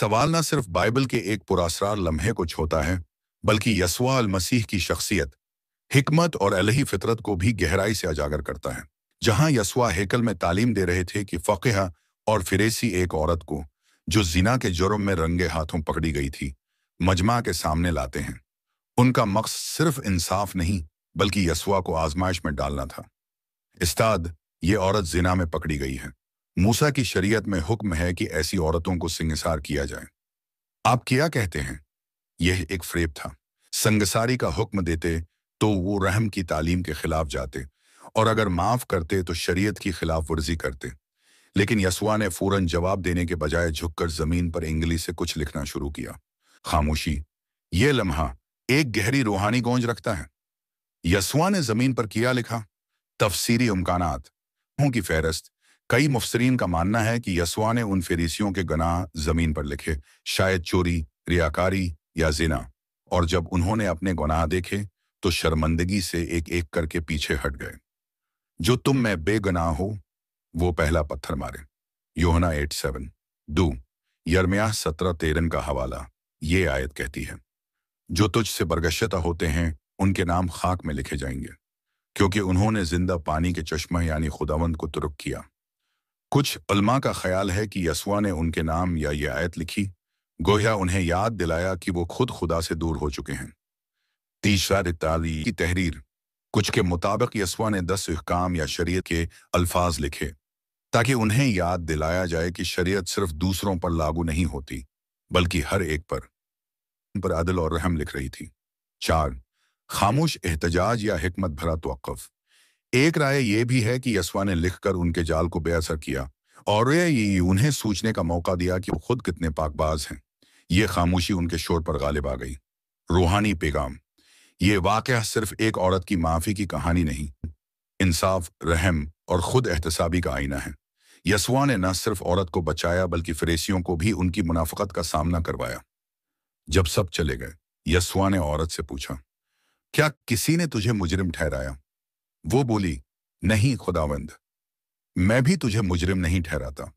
सवाल न सिर्फ बाइबल के एक पुरअसरार लम्हे को छूता है, बल्कि यस्वा अल मसीह की शख्सियत, हिकमत और अलही फितरत को भी गहराई से उजागर करता है। जहां यस्वा हेकल में तालीम दे रहे थे कि फ़क़ीह और फिरेसी एक औरत को, जो ज़िना के जुर्म में रंगे हाथों पकड़ी गई थी, मजमा के सामने लाते हैं। उनका मकसद सिर्फ इंसाफ नहीं, बल्कि यस्वा को आजमाइश में डालना था। उस्ताद, ये औरत ज़िना में पकड़ी गई है। मूसा की शरीयत में हुक्म है कि ऐसी औरतों को सिंगसार किया जाए। आप क्या कहते हैं? यह एक फ़रेब था। संगसारी का हुक्म देते तो वो रहम की तालीम के खिलाफ जाते, और अगर माफ़ करते तो शरीयत की खिलाफ वर्जी करते। लेकिन यस्वा ने फ़ौरन जवाब देने के बजाय झुककर ज़मीन पर इंगली से कुछ लिखना शुरू किया। खामोशी, ये लम्हा एक गहरी रूहानी गूंज रखता है। यस्वा ने ज़मीन पर किया लिखा? तफसीरी इम्कानात की फहरिस्त। कई मुफसरीन का मानना है कि यस्वा ने उन फरीसियों के गुनाह ज़मीन पर लिखे, शायद चोरी, रियाकारी या ज़िना, और जब उन्होंने अपने गुनाह देखे तो शर्मंदगी से एक एक करके पीछे हट गए। जो तुम में बेगुनाह हो वो पहला पत्थर मारे। यूहन्ना 8:7। 2 यिर्मयाह 17:13 का हवाला। ये आयत कहती है, जो तुझसे बरगश्ता होते हैं उनके नाम खाक में लिखे जाएंगे, क्योंकि उन्होंने जिंदा पानी के चश्मा यानी खुदावंद को तुरुक किया। कुछ उलमा का ख्याल है कि यस्वा ने उनके नाम या ये आयत लिखी, गोया उन्हें याद दिलाया कि वो खुद खुदा से दूर हो चुके हैं। तीसरा रिताली की तहरीर। कुछ के मुताबिक यस्वा ने 10 अहकाम या शरीयत के अल्फाज लिखे, ताकि उन्हें याद दिलाया जाए कि शरीयत सिर्फ दूसरों पर लागू नहीं होती, बल्कि हर एक पर अदल और रहम लिख रही थी। 4 खामोश एहतजाज या हिकमत भरा तवक्कुफ। एक राय ये भी है कि यस्वा ने लिखकर उनके जाल को बेअसर किया, और ये उन्हें सोचने का मौका दिया कि वो खुद कितने पाकबाज हैं। ये खामोशी उनके शोर पर गालिब आ गई। रूहानी पैगाम। ये वाक़या सिर्फ एक औरत की माफ़ी की कहानी नहीं, इंसाफ, रहम और खुद एहतसाबी का आईना है। यस्वा ने न सिर्फ औरत को बचाया, बल्कि फरीसियों को भी उनकी मुनाफ़क़त का सामना करवाया। जब सब चले गए, यस्वा ने औरत से पूछा, क्या किसी ने तुझे मुजरिम ठहराया? वो बोली, नहीं खुदावंद, मैं भी तुझे मुजरिम नहीं ठहराता।